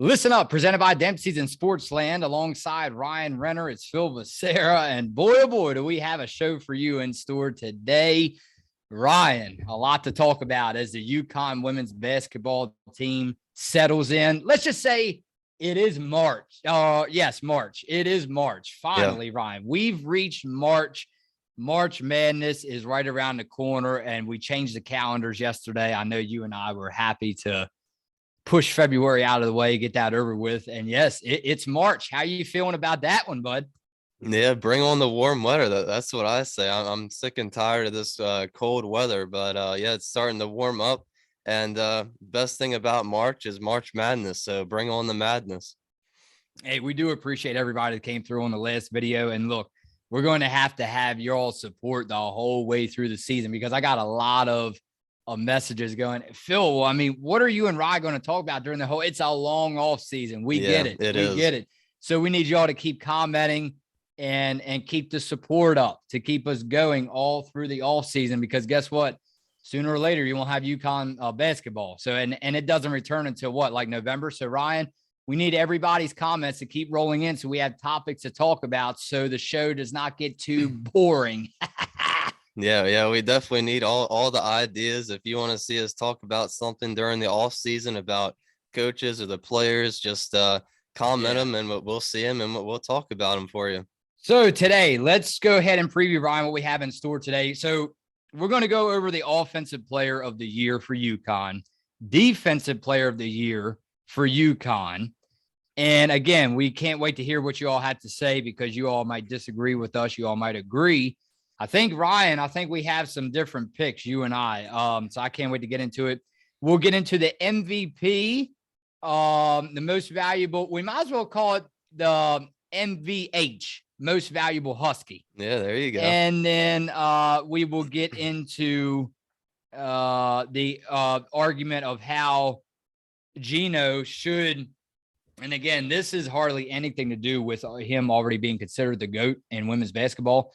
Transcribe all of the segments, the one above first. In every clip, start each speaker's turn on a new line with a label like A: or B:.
A: Listen up, presented by Dempsey's in Sportsland alongside Ryan Renner. It's Phil Becerra, and boy, oh boy, do we have a show for you in store today. Ryan, a lot to talk about as the UConn women's basketball team settles in. Let's just say it is March. Yes, March. It is March. Finally, yeah. Ryan, we've reached March. March Madness is right around the corner, and we changed the calendars yesterday. I know you and I were happy to push February out of the way, get that over with. And yes, it's March. How are you feeling about that one, bud?
B: Yeah, bring on the warm weather. That's what I say. I'm sick and tired of this cold weather, but yeah, it's starting to warm up. And best thing about March is March Madness. So bring on the madness.
A: Hey, we do appreciate everybody that came through on the last video. And look, we're going to have your all support the whole way through the season, because I got a lot of messages going, Phil, I mean, what are you and Rye going to talk about during the whole, it's a long off season. We get it. We get it. So we need y'all to keep commenting and keep the support up to keep us going all through the off season, because guess what? Sooner or later, you won't have UConn basketball. So, and it doesn't return until what, like November. So Ryan, we need everybody's comments to keep rolling in, so we have topics to talk about, so the show does not get too boring.
B: Yeah, we definitely need all the ideas. If you want to see us talk about something during the off season about coaches or the players, just comment them and we'll see them and we'll talk about them for you.
A: So today, let's go ahead and preview, Ryan, what we have in store today. So we're going to go over the offensive player of the year for UConn, defensive player of the year for UConn. And again, we can't wait to hear what you all have to say, because you all might disagree with us. You all might agree. I think, Ryan, we have some different picks, you and I. So I can't wait to get into it. We'll get into the MVP, the most valuable. We might as well call it the MVH, most valuable Husky.
B: Yeah, there you go.
A: And then we will get into the argument of how Gino should. And again, this is hardly anything to do with him already being considered the GOAT in women's basketball.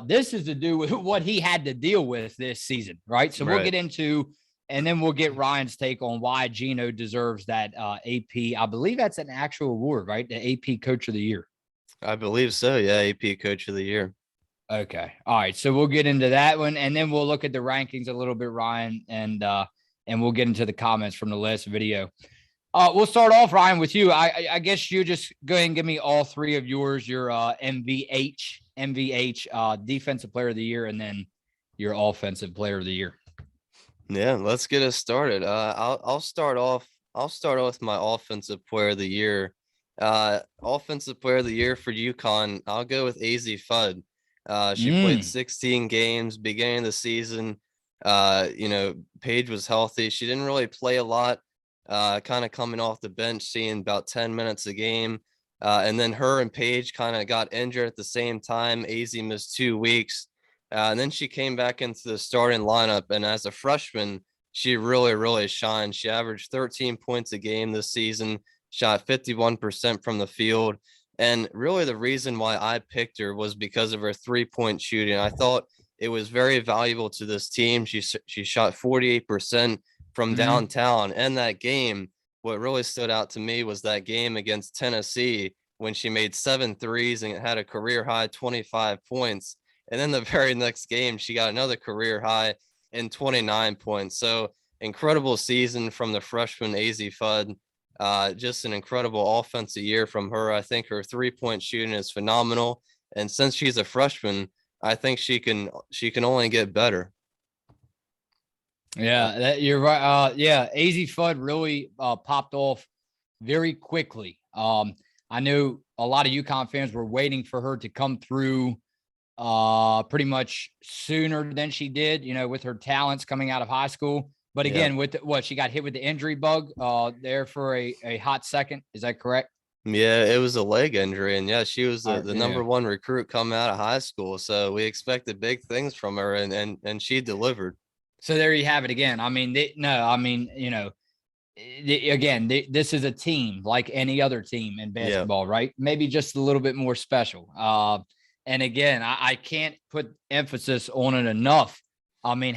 A: This is to do with what he had to deal with this season, right? So we'll get into, and then we'll get Ryan's take on why Gino deserves that AP. I believe that's an actual award, right? The AP Coach of the Year.
B: I believe so. Yeah, AP Coach of the Year.
A: Okay. All right. So we'll get into that one, and then we'll look at the rankings a little bit, Ryan, and we'll get into the comments from the last video. We'll start off, Ryan, with you. I guess you just go ahead and give me all three of yours, your MVH, defensive player of the year, and then your offensive player of the year.
B: Yeah, let's get us started. I'll start off with my offensive player of the year. Offensive player of the year for UConn, I'll go with Fudd. She played 16 games beginning of the season. Paige was healthy. She didn't really play a lot. Kind of coming off the bench, seeing about 10 minutes a game. And then her and Paige kind of got injured at the same time. AZ missed 2 weeks. And then she came back into the starting lineup. And as a freshman, she really, really shined. She averaged 13 points a game this season, shot 51% from the field. And really the reason why I picked her was because of her 3-point shooting. I thought it was very valuable to this team. She shot 48% from downtown. And that game, what really stood out to me was that game against Tennessee when she made 7 threes and had a career high 25 points. And then the very next game, she got another career high in 29 points. So incredible season from the freshman Fudd. Just an incredible offensive year from her. I think her 3-point shooting is phenomenal. And since she's a freshman, I think she can only get better.
A: Yeah, you're right. AZ Fudd really popped off very quickly. I know a lot of UConn fans were waiting for her to come through pretty much sooner than she did, with her talents coming out of high school. But again, with she got hit with the injury bug there for a hot second. Is that correct?
B: Yeah, it was a leg injury. And she was the number one recruit coming out of high school. So we expected big things from her, and she delivered.
A: So there you have it again. I mean, this is a team like any other team in basketball, right? Maybe just a little bit more special. And again, I can't put emphasis on it enough. I mean,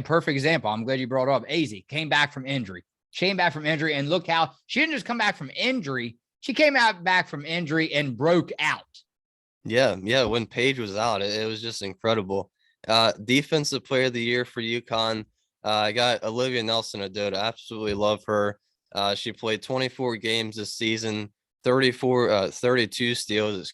A: perfect example. I'm glad you brought it up. AZ came back from injury. She came back from injury, and look how she didn't just come back from injury. She came back from injury and broke out.
B: Yeah. When Paige was out, it was just incredible. Defensive player of the year for UConn. I got Olivia Nelson-Ododa. Absolutely love her. She played 24 games this season, 32 steals,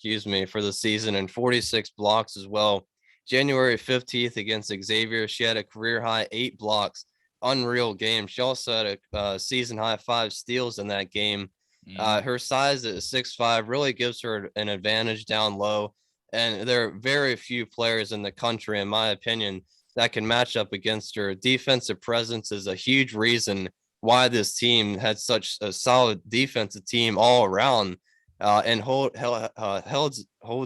B: for the season, and 46 blocks as well. January 15th against Xavier, she had a career high 8 blocks. Unreal game. She also had a season high 5 steals in that game. Her size at 6'5" really gives her an advantage down low. And there are very few players in the country, in my opinion, that can match up against her. Defensive presence is a huge reason why this team had such a solid defensive team all around, and holds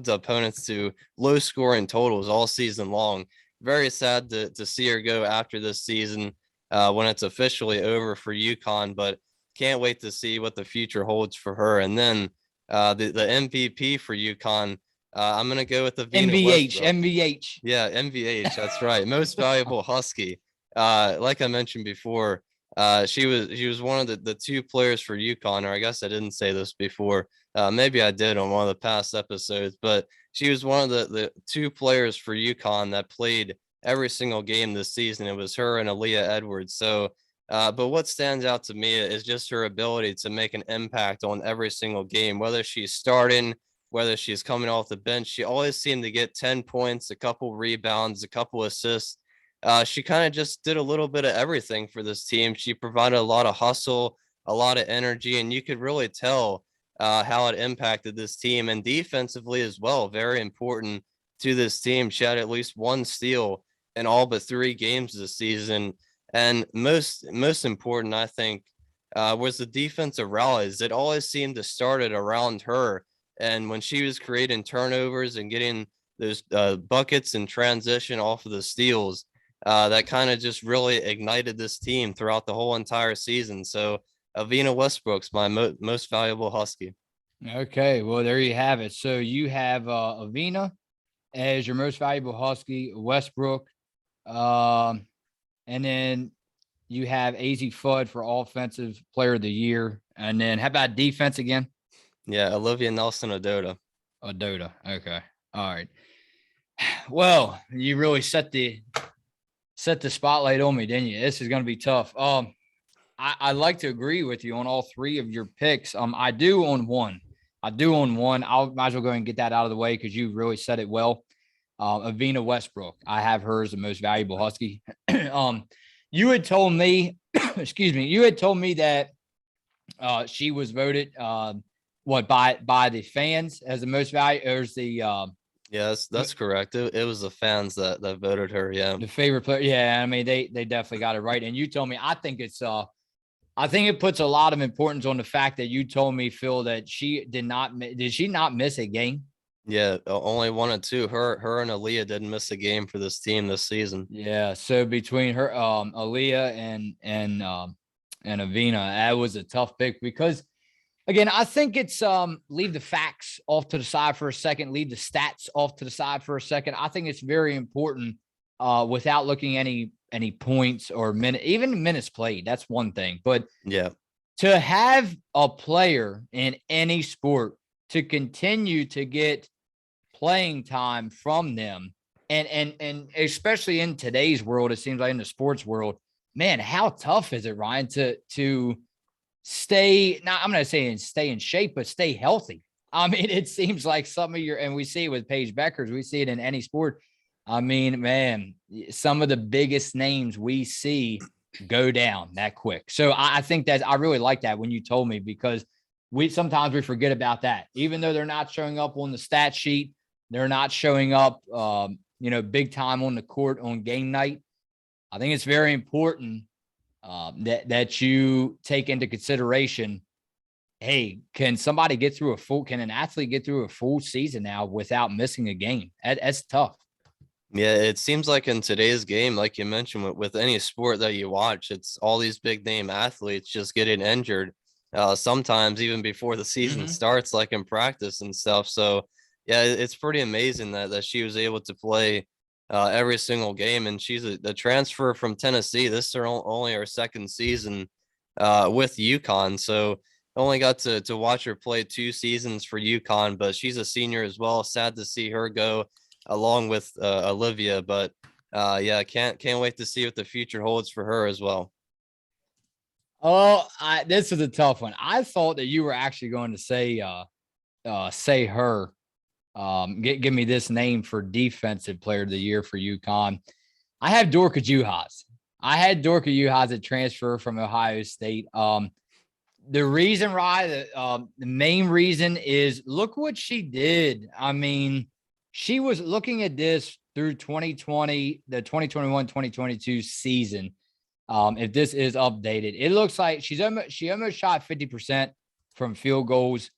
B: opponents to low scoring totals all season long. Very sad to see her go after this season when it's officially over for UConn, but can't wait to see what the future holds for her. And then the MVP for UConn, I'm going to go with Avina Westbrook.
A: MVH.
B: Yeah, MVH. That's right. Most valuable Husky. Like I mentioned before, she was one of the 2 players for UConn, or I guess I didn't say this before. Maybe I did on one of the past episodes, but she was one of the 2 players for UConn that played every single game this season. It was her and Aaliyah Edwards. So, but what stands out to me is just her ability to make an impact on every single game, whether she's starting, whether she's coming off the bench. She always seemed to get 10 points, a couple rebounds, a couple assists. She kind of just did a little bit of everything for this team. She provided a lot of hustle, a lot of energy, and you could really tell how it impacted this team, and defensively as well. Very important to this team. She had at least 1 steal in all but 3 games this season. And most important, I think, was the defensive rallies. It always seemed to start it around her. And when she was creating turnovers and getting those buckets in transition off of the steals, that kind of just really ignited this team throughout the whole entire season. So Avina Westbrook's my most valuable Husky.
A: Okay, well, there you have it. So you have Avina as your most valuable Husky, Westbrook, and then you have AZ Fudd for offensive player of the year. And then how about defense again?
B: Yeah, Olivia Nelson-Ododa.
A: Ododa. Okay. All right. Well, you really set the spotlight on me, didn't you? This is going to be tough. I like to agree with you on all 3 of your picks. I do on one. I might as well go and get that out of the way because you really said it well. Avina Westbrook. I have her as the most valuable Husky. You had told me, excuse me, that she was voted by the fans as the most valuable, or is the
B: Yes, that's correct. It was the fans that voted her. Yeah,
A: the favorite player. Yeah, I mean they definitely got it right. And you told me, I think it puts a lot of importance on the fact that you told me, Phil, that did she not miss a game?
B: Yeah, only 1 or 2. Her and Aaliyah didn't miss a game for this team this season.
A: Yeah, so between her, Aaliyah and Avina, that was a tough pick because, again, I think it's leave the facts off to the side for a second, leave the stats off to the side for a second. I think it's very important without looking any points or even minutes played. That's one thing, but
B: yeah,
A: to have a player in any sport to continue to get playing time from them, and especially in today's world, it seems like in the sports world, man, how tough is it, Ryan, to stay, not I'm going to say stay in shape, but stay healthy. I mean, it seems like some of and we see it with Paige Beckers, we see it in any sport. I mean, man, some of the biggest names we see go down that quick. So I think that I really like that when you told me, because sometimes we forget about that. Even though they're not showing up on the stat sheet, they're not showing up, big time on the court on game night. I think it's very important that you take into consideration, hey, can an athlete get through a full season now without missing a game? That's tough.
B: Yeah, it seems like in today's game, like you mentioned, with any sport that you watch, it's all these big name athletes just getting injured. Sometimes even before the season starts, like in practice and stuff. So yeah, it's pretty amazing that she was able to play every single game. And she's a transfer from Tennessee. This is only her 2nd season with UConn. So only got to watch her play 2 seasons for UConn, but she's a senior as well. Sad to see her go along with Olivia, but yeah, can't wait to see what the future holds for her as well.
A: Oh, this is a tough one. I thought that you were actually going to say her. Give me this name for defensive player of the year for UConn. I have Dorka Juhas. I had Dorka Juhas at transfer from Ohio State. The reason why, the main reason is look what she did. I mean, she was looking at this through 2020, the 2021-2022 season. If this is updated, it looks like she almost shot 50% from field goals.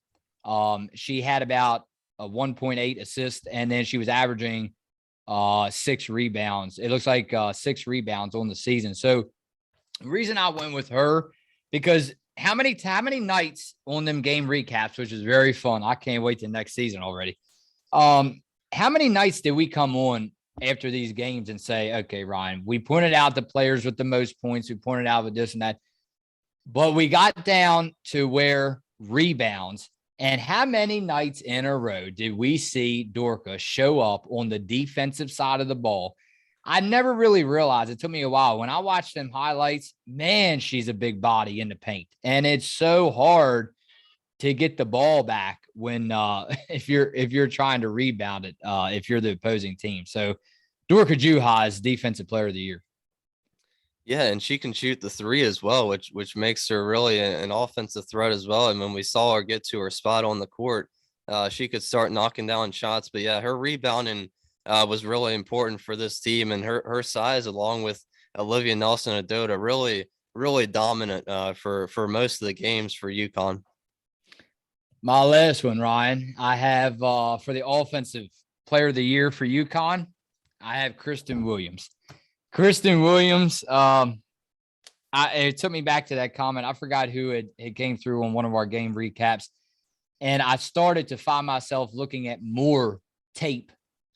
A: She had about a 1.8 assist, and then she was averaging 6 rebounds. It looks like 6 rebounds on the season. So the reason I went with her, because how many nights on them game recaps, which is very fun. I can't wait to next season already. How many nights did we come on after these games and say, okay, Ryan, we pointed out the players with the most points. We pointed out with this and that, but we got down to where rebounds. And how many nights in a row did we see Dorka show up on the defensive side of the ball? I never really realized. It took me a while. When I watched them highlights, man, she's a big body in the paint. And it's so hard to get the ball back when if you're trying to rebound it, if you're the opposing team. So Dorka Juha is defensive player of the year.
B: Yeah, and she can shoot the 3 as well, which makes her really an offensive threat as well. And when we saw her get to her spot on the court, she could start knocking down shots. But yeah, her rebounding was really important for this team, and her size, along with Olivia Nelson-Adota, really dominant for most of the games for UConn.
A: My last one, Ryan, I have for the offensive player of the year for UConn, I have Kristen Williams. Kristen Williams, it took me back to that comment. I forgot who it came through on one of our game recaps. And I started to find myself looking at more tape,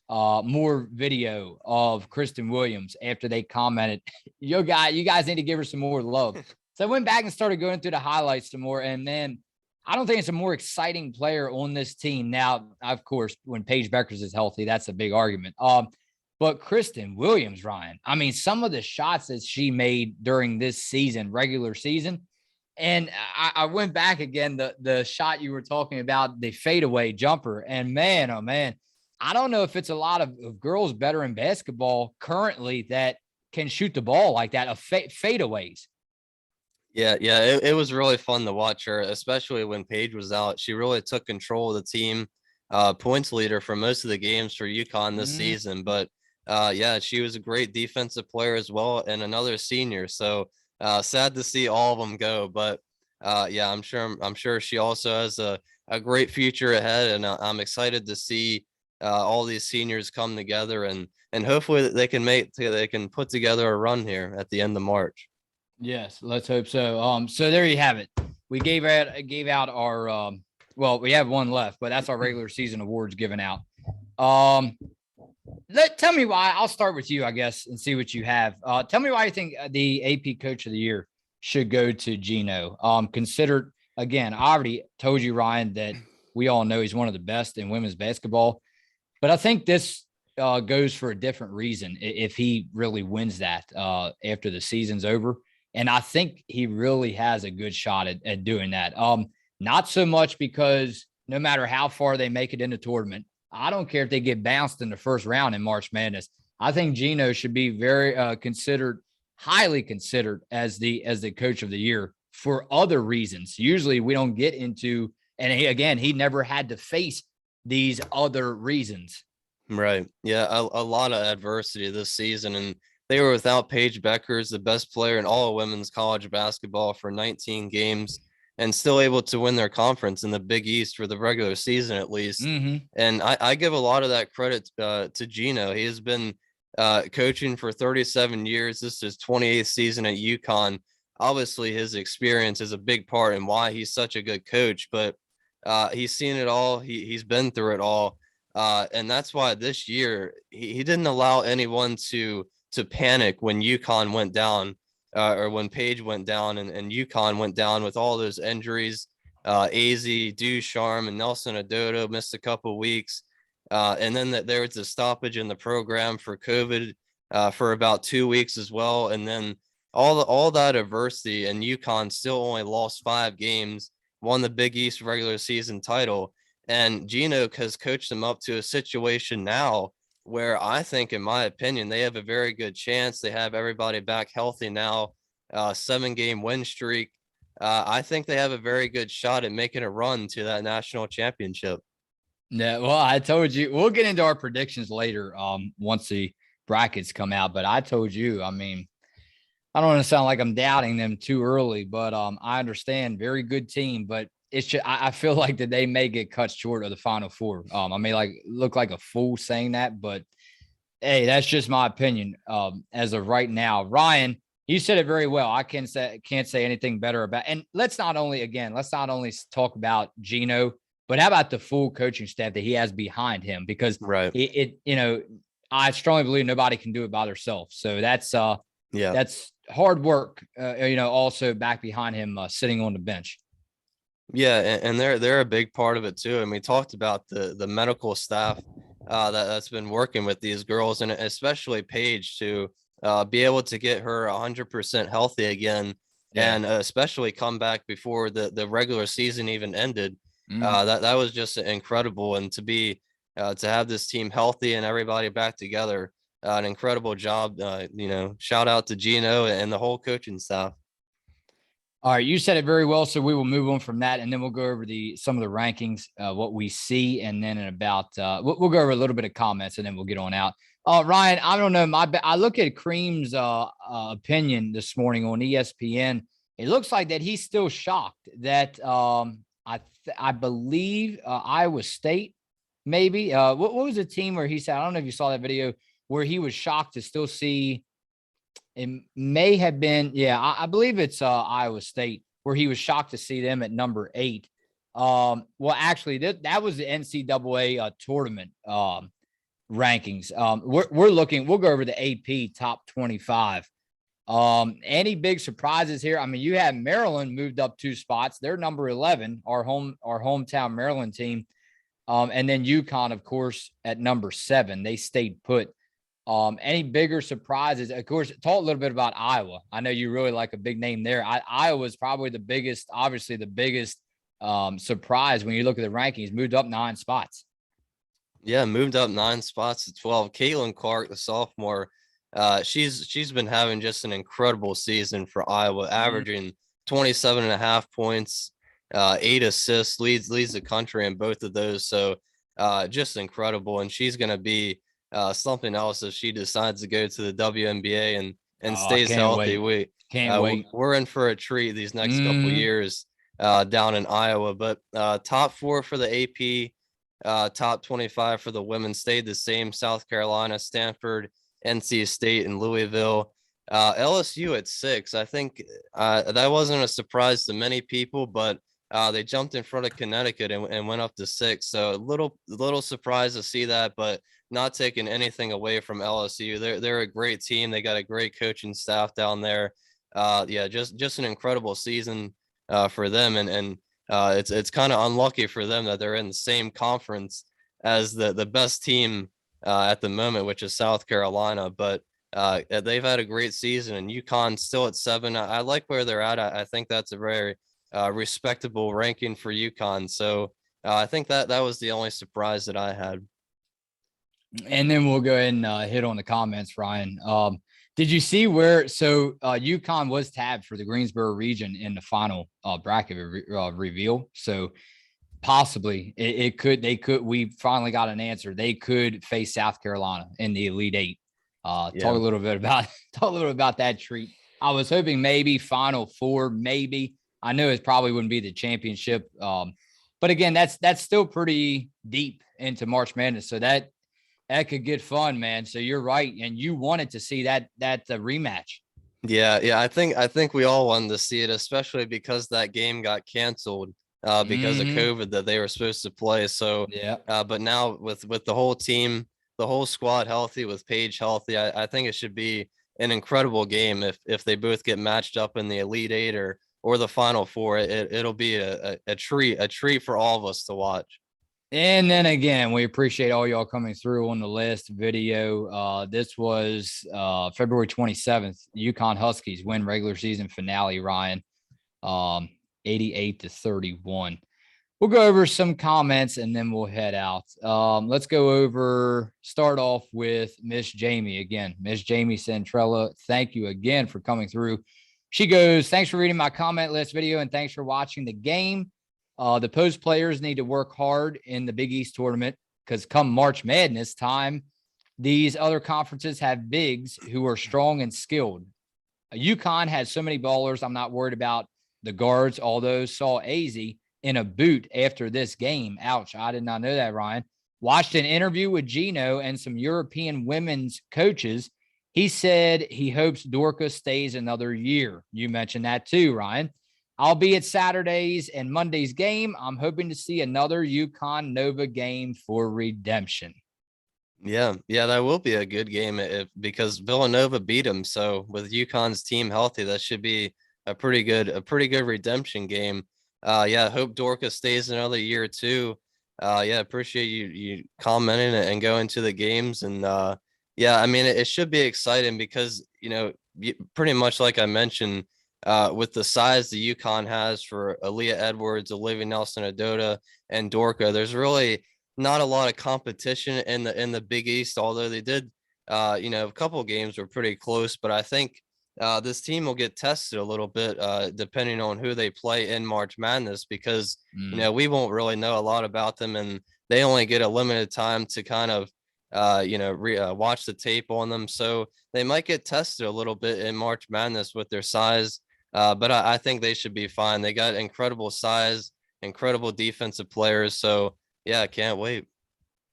A: more video of Kristen Williams after they commented, you guys need to give her some more love. So I went back and started going through the highlights some more. And then I don't think it's a more exciting player on this team. Now, of course, when Paige Beckers is healthy, that's a big argument. But Kristen Williams, Ryan, I mean, some of the shots that she made during this season, regular season, and I went back again, the shot you were talking about, the fadeaway jumper, and man, oh man, I don't know if it's a lot of girls better in basketball currently that can shoot the ball like that, of fadeaways.
B: Yeah, it was really fun to watch her, especially when Paige was out. She really took control of the team, points leader for most of the games for UConn this season, but yeah, she was a great defensive player as well, and another senior. So sad to see all of them go, but yeah, I'm sure she also has a great future ahead, and I'm excited to see all these seniors come together, and hopefully they can put together a run here at the end of March.
A: Yes, let's hope so. So there you have it. We gave out our well, we have one left, but that's our regular season awards given out. Tell me why. I'll start with you, I guess, and see what you have. Tell me why you think the AP Coach of the Year should go to Gino. Considered, again, I already told you, Ryan, that we all know he's one of the best in women's basketball, but I think this goes for a different reason if he really wins that after the season's over. And I think he really has a good shot at doing that. Not so much because no matter how far they make it in the tournament, I don't care if they get bounced in the first round in March Madness. I think Gino should be very highly considered as the Coach of the Year for other reasons. Usually we don't get into, and he never had to face these other reasons.
B: Right. Yeah, a lot of adversity this season, and they were without Paige Beckers, the best player in all of women's college basketball, for 19 games, and still able to win their conference in the Big East for the regular season, at least. And I give a lot of that credit to Gino. He has been coaching for 37 years. This is his 28th season at UConn. Obviously, his experience is a big part in why he's such a good coach, but he's seen it all. He's been through it all. And that's why this year he didn't allow anyone to panic when UConn went down or when Paige went down and UConn went down with all those injuries. AZ, Ducharme, and Nelson Adodo missed a couple weeks. And then there was a stoppage in the program for COVID for about 2 weeks as well. And then all that adversity, and UConn still only lost 5 games, won the Big East regular season title. And Gino has coached them up to a situation now where I think, in my opinion, they have a very good chance. They have everybody back healthy now, 7-game win streak. I think they have a very good shot at making a run to that national championship.
A: Yeah, well, I told you we'll get into our predictions later, once the brackets come out. But I told you, I mean, I don't want to sound like I'm doubting them too early, but I understand, very good team, but it's just, I feel like that they may get cut short of the Final Four. I may look like a fool saying that, but hey, that's just my opinion. As of right now, Ryan, you said it very well. I can't say anything better about. And let's not only talk about Gino, but how about the full coaching staff that he has behind him? Because
B: Right.
A: I strongly believe nobody can do it by themselves. So that's hard work. Also back behind him, sitting on the bench.
B: Yeah, and they're a big part of it too. And we talked about the medical staff that's been working with these girls, and especially Paige, to be able to get her 100% healthy again, and especially come back before the regular season even ended. That was just incredible, and to have this team healthy and everybody back together, an incredible job. Shout out to Gino and the whole coaching staff.
A: All right, you said it very well, so we will move on from that, and then we'll go over some of the rankings, what we see, and then we'll go over a little bit of comments, and then we'll get on out. Ryan, I don't know, I look at Cream's opinion this morning on ESPN. It looks like that he's still shocked that I believe Iowa State, maybe. What was the team where he said? I don't know if you saw that video where he was shocked to still see. It may have been, I believe it's Iowa State, where he was shocked to see them at number 8. Well, actually, that was the NCAA tournament rankings. We'll go over the AP top 25. Any big surprises here? I mean, you had Maryland moved up 2 spots. They're number 11, our hometown Maryland team. And then UConn, of course, at number 7. They stayed put. Any bigger surprises? Of course, talk a little bit about Iowa. I know you really like a big name there. Iowa is probably the biggest surprise when you look at the rankings. Moved up 9 spots.
B: Yeah, moved up 9 spots to 12. Kaitlyn Clark, the sophomore, she's been having just an incredible season for Iowa, averaging 27.5 points, 8 assists, leads the country in both of those. So just incredible. And she's going to be something else if she decides to go to the WNBA and stays healthy. We're in for a treat these next couple years down in Iowa. But top 4 for the AP, top 25 for the women stayed the same: South Carolina, Stanford, NC State, and Louisville. LSU at 6. I think that wasn't a surprise to many people, but they jumped in front of Connecticut and went up to 6. So a little surprised to see that, but not taking anything away from LSU. They're a great team. They got a great coaching staff down there. Just an incredible season for them, and it's kind of unlucky for them that they're in the same conference as the best team at the moment, which is South Carolina. But they've had a great season, and UConn still at 7. I like where they're at. I think that's a very respectable ranking for UConn. So I think that was the only surprise that I had.
A: And then we'll go ahead and hit on the comments, Ryan. Did you see where? So UConn was tabbed for the Greensboro region in the final bracket reveal. So possibly we finally got an answer. They could face South Carolina in the Elite 8. Talk a little bit about that treat. I was hoping maybe Final Four, maybe. I know it probably wouldn't be the championship. But again, that's still pretty deep into March Madness. So that could get fun, man. So you're right. And you wanted to see that rematch.
B: Yeah. I think we all wanted to see it, especially because that game got canceled because of COVID that they were supposed to play. So, but now with the whole team, the whole squad healthy, with Paige healthy, I think it should be an incredible game if they both get matched up in the Elite Eight or the Final Four. It'll be a treat for all of us to watch.
A: And then again, we appreciate all y'all coming through on the list video. This was February 27th. UConn Huskies win regular season finale, Ryan, 88-31. We'll go over some comments and then we'll head out. Let's start off with Miss Jamie again. Miss Jamie Centrella, thank you again for coming through. She goes, thanks for reading my comment list video and thanks for watching the game. The post players need to work hard in the Big East tournament because come March Madness time, these other conferences have bigs who are strong and skilled. UConn has so many ballers. I'm not worried about the guards, although saw AZ in a boot after this game. Ouch. I did not know that, Ryan. Watched an interview with Gino and some European women's coaches. He said he hopes Dorka stays another year. You mentioned that too, Ryan. I'll be at Saturday's and Monday's game. I'm hoping to see another UConn Nova game for redemption.
B: Yeah, that will be a good game because Villanova beat them. So with UConn's team healthy, that should be a pretty good redemption game. Hope Dorka stays another year too. Appreciate you commenting and going to the games. And I mean, it should be exciting because, pretty much like I mentioned, with the size the UConn has for Aaliyah Edwards, Olivia Nelson-Ododa, and Dorka, there's really not a lot of competition in the Big East, although they did, a couple of games were pretty close. But I think this team will get tested a little bit depending on who they play in March Madness because, we won't really know a lot about them, and they only get a limited time to kind of, watch the tape on them. So they might get tested a little bit in March Madness with their size. But I think they should be fine. They got incredible size, incredible defensive players. So, yeah, can't wait.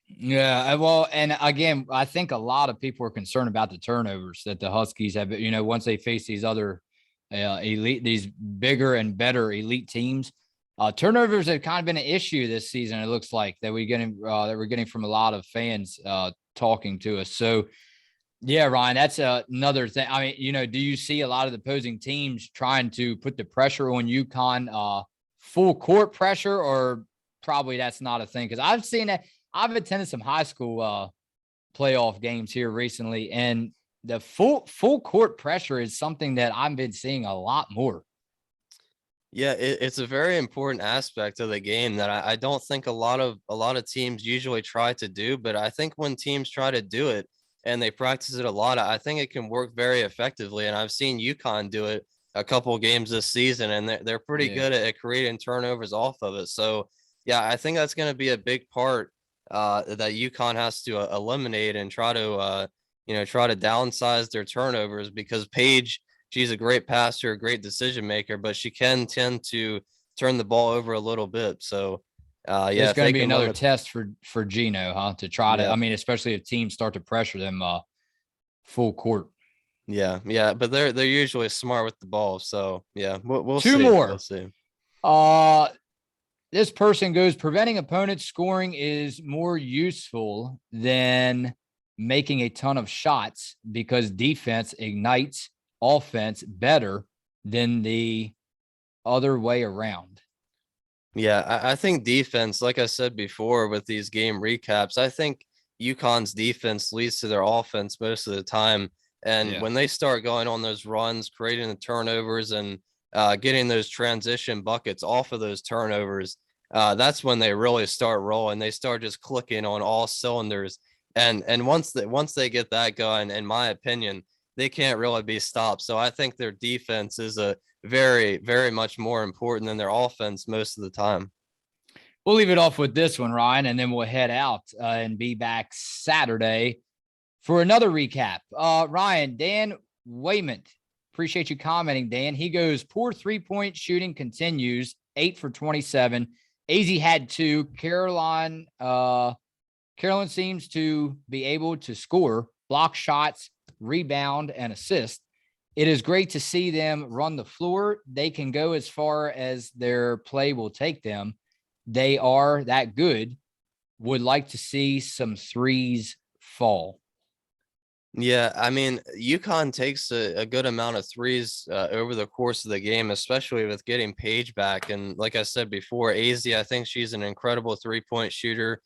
A: Yeah, well, and again, I think a lot of people are concerned about the turnovers that the Huskies have. Once they face these other these bigger and better elite teams, turnovers have kind of been an issue this season. It looks like that we're getting from a lot of fans talking to us. So, yeah, Ryan, that's another thing. I mean, do you see a lot of the opposing teams trying to put the pressure on UConn, full court pressure, or probably that's not a thing? Because I've seen that. I've attended some high school playoff games here recently, and the full court pressure is something that I've been seeing a lot more.
B: Yeah, it's a very important aspect of the game that I don't think a lot of teams usually try to do. But I think when teams try to do it, and they practice it a lot, I think it can work very effectively. And I've seen UConn do it a couple of games this season, and they're pretty good at creating turnovers off of it. So, yeah, I think that's going to be a big part that UConn has to eliminate and try to downsize their turnovers because Paige, she's a great passer, a great decision maker, but she can tend to turn the ball over a little bit. So,
A: it's going to be another test for Gino, huh? To try to,
B: Yeah.
A: I mean, especially if teams start to pressure them full court.
B: Yeah, but they're usually smart with the ball. So yeah, we'll
A: Two
B: see.
A: more.
B: We'll see.
A: This person goes, preventing opponents scoring is more useful than making a ton of shots because defense ignites offense better than the other way around.
B: Yeah, I think defense, like I said before with these game recaps, I think UConn's defense leads to their offense most of the time. And when they start going on those runs, creating the turnovers and getting those transition buckets off of those turnovers, that's when they really start rolling. They start just clicking on all cylinders. And once they get that going, in my opinion, they can't really be stopped. So I think their defense is a very, very much more important than their offense most of the time.
A: We'll leave it off with this one, Ryan, and then we'll head out and be back Saturday for another recap. Ryan, Dan Waymont, appreciate you commenting, Dan. He goes, poor three-point shooting continues, 8 for 27. AZ had 2. Carolyn seems to be able to score, block shots, rebound, and assist. It is great to see them run the floor. They can go as far as their play will take them. They are that good. Would like to see some threes fall.
B: Yeah, I mean, UConn takes a good amount of threes over the course of the game, especially with getting Paige back. And like I said before, AZ, I think she's an incredible 3-point shooter.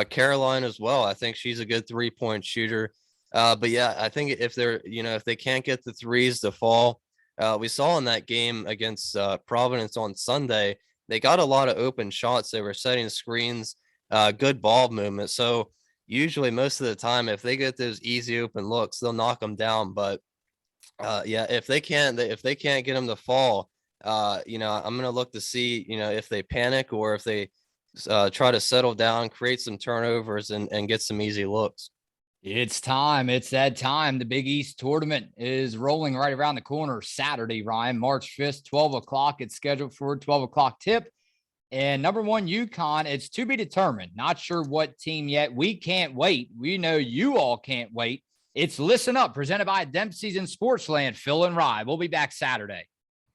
B: Caroline as well. I think she's a good 3-point shooter. But yeah, I think if they're, if they can't get the threes to fall, we saw in that game against Providence on Sunday, they got a lot of open shots. They were setting screens, good ball movement. So usually most of the time, if they get those easy open looks, they'll knock them down. But yeah, if they can't get them to fall, I'm gonna look to see, if they panic or if they try to settle down, create some turnovers, and get some easy looks.
A: It's time. It's that time. The Big East tournament is rolling right around the corner Saturday, Ryan, March 5th, 12 o'clock. It's scheduled for a 12 o'clock tip. And number one, UConn, it's to be determined. Not sure what team yet. We can't wait. We know you all can't wait. It's Listen Up, presented by Dempsey's and Sportsland. Phil and Rye. We'll be back Saturday.